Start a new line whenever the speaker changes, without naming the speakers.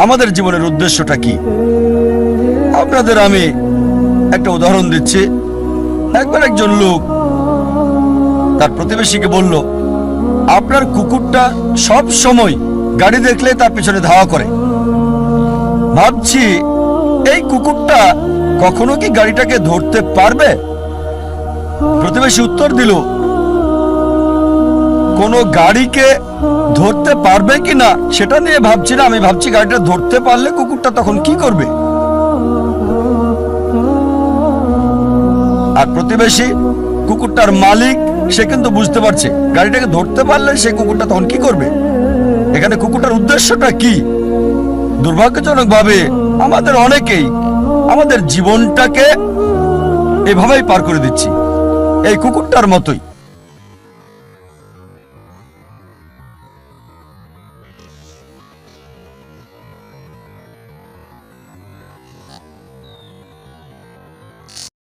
আমাদের জীবনের উদ্দেশ্যটা কি। আপনাদের আমি একটা উদাহরণ দিচ্ছি। একবার একজন লোক তার প্রতিবেশীকে বলল, আপনার কুকুরটা সব সময় গাড়ি দেখলে তার পিছনে ধাওয়া করে। ভাবছি এই কুকুরটা কখনো কি গাড়িটাকে ধরতে পারবে? প্রতিবেশী উত্তর দিল, কোনো গাড়িকে ধরতে পারবে কিনা সেটা নিয়ে ভাবছি না, আমি ভাবছি গাড়িটা ধরতে পারলে কুকুরটা তখন কি করবে। আর প্রতিবেশী কুকুরটার মালিক, সে কিন্তু বুঝতে পারছে গাড়িটাকে ধরতে পারলে সে কুকুরটা তখন কি করবে। এখানে কুকুরটার উদ্দেশ্যটা কি? দুর্ভাগ্যজনকভাবে আমাদের অনেকেই আমাদের জীবনটাকে এভাবেই পার করে দিচ্ছি, এই কুকুরটার মতোই।